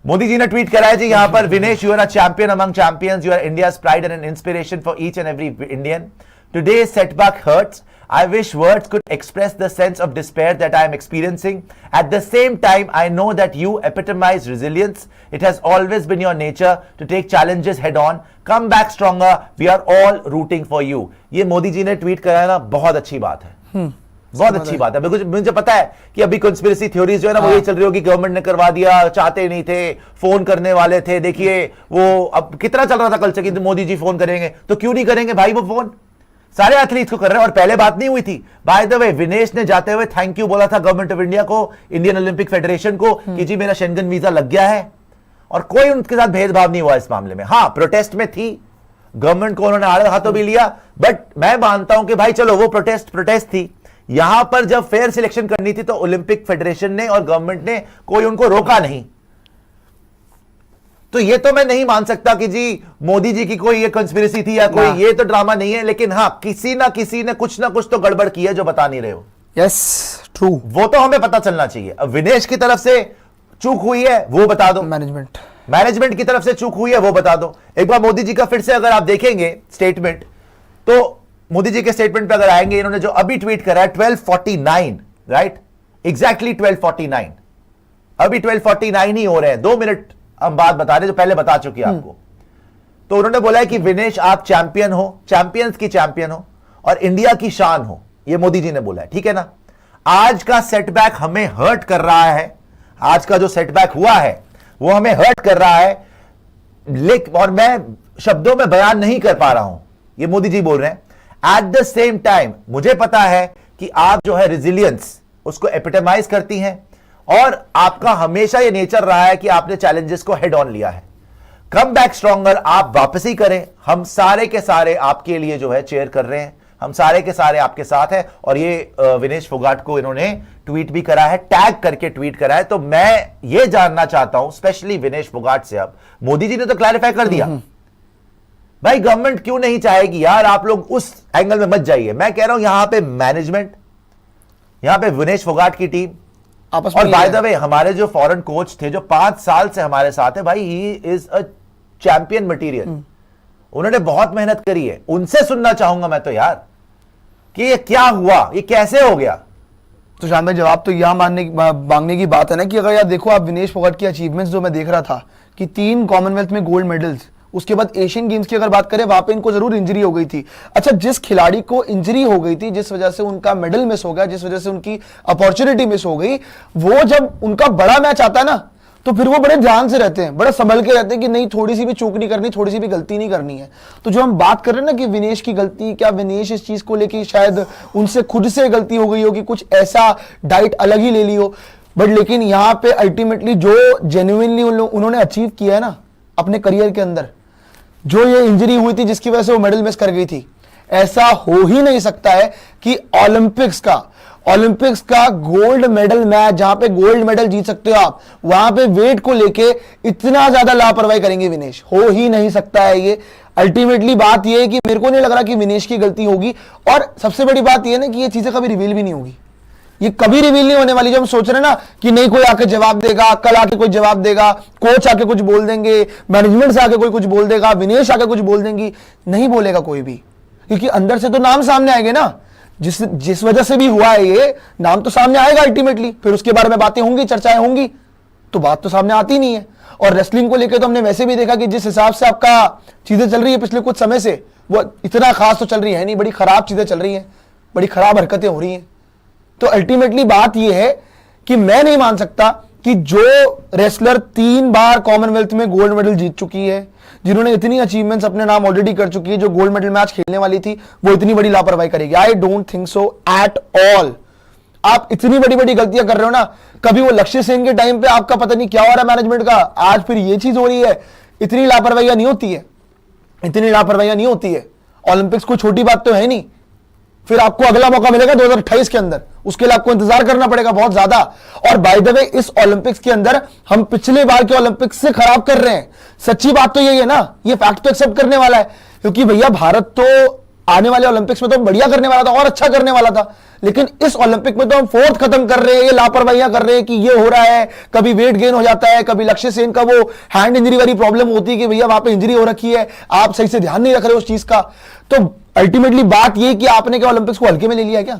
मोदी जी ने ट्वीट करा है जी यहां पर, Vinesh, you are a champion among champions, you are India's pride and an inspiration for each and every Indian. Today's setback hurts. I wish words could express the sense of despair that I am experiencing. At the same time, I know that you epitomize resilience. It has always been your nature to take challenges head on. Come back stronger. We are all rooting for you. ये मोदी जी ने tweet कराया ना, बहुत अच्छी बात है. बहुत अच्छी बात है. मुझे पता है कि अभी कंस्पिरेसी थ्योरीज जो है ना वो ये चल रही होगी, गवर्नमेंट ने करवा दिया, चाहते नहीं थे, फोन करने वाले थे. देखिए वो अब कितना चल रहा था कल से कि मोदी जी फोन करेंगे, तो क्यों नहीं करेंगे भाई वो फोन? सारे एथलीट्स को कर रहे हैं. और पहले बात नहीं हुई थी. बाय द वे, विनेश ने जाते हुए थैंक यू बोला था गवर्नमेंट ऑफ इंडिया को, इंडियन ओलंपिक फेडरेशन को, कि जी मेरा शेंगन वीजा लग गया है. और कोई उनके साथ भेदभाव नहीं हुआ इस मामले में. हाँ, प्रोटेस्ट में थी, गवर्नमेंट को उन्होंने आड़े हाथों भी लिया, बट मैं मानता हूं कि भाई चलो वो प्रोटेस्ट थी. यहां पर जब फेयर सिलेक्शन करनी थी तो ओलंपिक फेडरेशन ने और गवर्नमेंट ने कोई उनको रोका नहीं. तो ये तो मैं नहीं मान सकता कि जी मोदी जी की कोई ये कंस्पिरेसी थी या कोई ये तो ड्रामा नहीं है. लेकिन हाँ, किसी ना कुछ ना कुछ तो गड़बड़ की है जो बता नहीं रहे हो. Yes, true. वो तो हमें पता चलना चाहिए. अब विनेश की तरफ से चूक हुई है वो बता दो, मैनेजमेंट की तरफ से चूक हुई है वो बता दो. एक बार मोदी जी का फिर से अगर आप देखेंगे स्टेटमेंट, तो मोदी जी के स्टेटमेंट पे अगर आएंगे, इन्होंने जो अभी ट्वीट करा है 12:49, राइट, एग्जैक्टली 12:49, अभी 12:49 ही हो रहे हैं, 2 मिनट हम बात बता रहे जो पहले बता चुकी है आपको. तो उन्होंने बोला है कि विनेश आप चैंपियन हो, चैंपियंस की चैंपियन हो और इंडिया की शान हो. ये मोदी जी ने बोला है, ठीक है ना. आज का सेटबैक हमें हर्ट कर रहा है, आज का जो सेटबैक हुआ है वो हमें हर्ट कर रहा है, लेकिन और मैं शब्दों में बयान नहीं कर पा रहा हूं. ये मोदी जी बोल रहे हैं. एट द सेम टाइम मुझे पता है कि आप जो है रेजिलियंस उसको एपिटमाइज करती हैं और आपका हमेशा ये नेचर रहा है कि आपने चैलेंजेस को हेड ऑन लिया है. कम बैक स्ट्रॉन्गर, आप वापसी करें. हम सारे के सारे आपके लिए जो है चेयर कर रहे हैं, हम सारे के सारे आपके साथ हैं. और ये विनेश फोगाट को इन्होंने ट्वीट भी करा है, टैग करके ट्वीट करा है. तो मैं ये जानना चाहता हूं स्पेशली विनेश फोगाट से, अब मोदी जी ने तो क्लैरिफाई कर दिया, भाई गवर्नमेंट क्यों नहीं चाहेगी यार, आप लोग उस एंगल में मत जाइए. मैं कह रहा हूं यहां पे मैनेजमेंट, यहां पे विनेश फोगाट की टीम, और बाय द वे हमारे जो फॉरेन कोच थे जो 5 साल से हमारे साथ है, भाई he is a champion material. उन्होंने बहुत मेहनत करी है. उनसे सुनना चाहूंगा मैं तो यार कि ये क्या हुआ, ये कैसे हो गया. तो शान भाई जवाब तो यह मांगने की बात है ना कि अगर यार देखो आप विनेश फोगाट की अचीवमेंट्स जो मैं देख रहा था कि 3 कॉमनवेल्थ में गोल्ड मेडल्स, उसके बाद एशियन गेम्स की अगर बात करें वहां पे इनको जरूर इंजरी हो गई थी. अच्छा, जिस खिलाड़ी को इंजरी हो गई थी, जिस वजह से उनका मेडल मिस हो गया, जिस वजह से उनकी अपॉर्चुनिटी मिस हो गई, वो जब उनका बड़ा मैच आता है ना तो फिर वो बड़े ध्यान से रहते हैं, बड़े संभल के रहते हैं कि नहीं थोड़ी सी भी चूक नहीं करनी, थोड़ी सी भी गलती नहीं करनी है. तो जो हम बात कर रहे हैं ना कि विनेश की गलती, क्या विनेश इस चीज को लेके शायद उनसे खुद से गलती हो गई हो कि कुछ ऐसा डाइट अलग ही ले ली हो, बट लेकिन यहाँ पे अल्टीमेटली जो जेन्युइनली उन्होंने अचीव किया है ना अपने करियर के अंदर, जो ये इंजरी हुई थी जिसकी वजह से वो मेडल मिस कर गई थी, ऐसा हो ही नहीं सकता है कि ओलंपिक्स का गोल्ड मेडल मैच, जहां पे गोल्ड मेडल जीत सकते हो आप, वहां पे वेट को लेके इतना ज्यादा लापरवाही करेंगे विनेश. हो ही नहीं सकता है ये. अल्टीमेटली बात ये है कि मेरे को नहीं लग रहा कि विनेश की गलती होगी. और सबसे बड़ी बात ये ना कि ये चीजें कभी रिवील भी नहीं होगी, ये कभी रिवील नहीं होने वाली. जो हम सोच रहे हैं ना कि नहीं कोई आके जवाब देगा, कल आके कोई जवाब देगा, कोच आके कुछ बोल देंगे, मैनेजमेंट से आके कोई कुछ बोल देगा, विनेश आके कुछ बोल देंगी, नहीं बोलेगा कोई भी, क्योंकि अंदर से तो नाम सामने आएंगे ना. जिस वजह से भी हुआ है ये नाम तो सामने आएगा अल्टीमेटली. फिर उसके बारे में बातें होंगी, चर्चाएं होंगी, तो बात तो सामने आती नहीं है. और रेसलिंग को लेकर तो हमने वैसे भी देखा कि जिस हिसाब से आपका चीजें चल रही है पिछले कुछ समय से, वो इतना खास तो चल रही है नहीं, बड़ी खराब चीजें चल रही हैं, बड़ी खराब हरकतें हो रही हैं. तो अल्टीमेटली बात यह है कि मैं नहीं मान सकता कि जो रेसलर 3 बार कॉमनवेल्थ में गोल्ड मेडल जीत चुकी है, जिन्होंने इतनी अचीवमेंट्स अपने नाम ऑलरेडी कर चुकी है, जो गोल्ड मेडल मैच खेलने वाली थी, वो इतनी बड़ी लापरवाही करेगी. I don't think so at all. आप इतनी बड़ी बड़ी गलतियां कर रहे हो ना. कभी वो लक्ष्य सेन के टाइम पे आपका पता नहीं क्या हो रहा है मैनेजमेंट का, आज फिर ये चीज हो रही है. इतनी लापरवाहियां नहीं होती है, इतनी लापरवाहियां नहीं होती है. ओलंपिक्स कोई छोटी बात तो है नहीं. फिर आपको अगला मौका मिलेगा 2028 के अंदर, उसके लिए आपको इंतजार करना पड़ेगा बहुत ज्यादा. और बाय द वे इस ओलंपिक्स के अंदर हम पिछले बार के ओलंपिक्स से खराब कर रहे हैं. सच्ची बात तो यही है ना, ये फैक्ट तो एक्सेप्ट करने वाला है, क्योंकि भैया भारत तो आने वाले ओलंपिक्स में तो बढ़िया करने वाला था और अच्छा करने वाला था, लेकिन इस ओलंपिक में तो हम फोर्थ खत्म कर रहे हैं, ये लापरवाहियां कर रहे हैं कि ये हो रहा है, कभी वेट गेन हो जाता है, कभी लक्ष्य सेन का वो हैंड इंजरी वाली प्रॉब्लम होती है कि भैया वहां पे इंजरी हो रखी है, आप सही से ध्यान नहीं रख रहे उस चीज का। तो अल्टीमेटली बात ये कि आपने क्या ओलंपिक्स को हल्के में ले लिया क्या?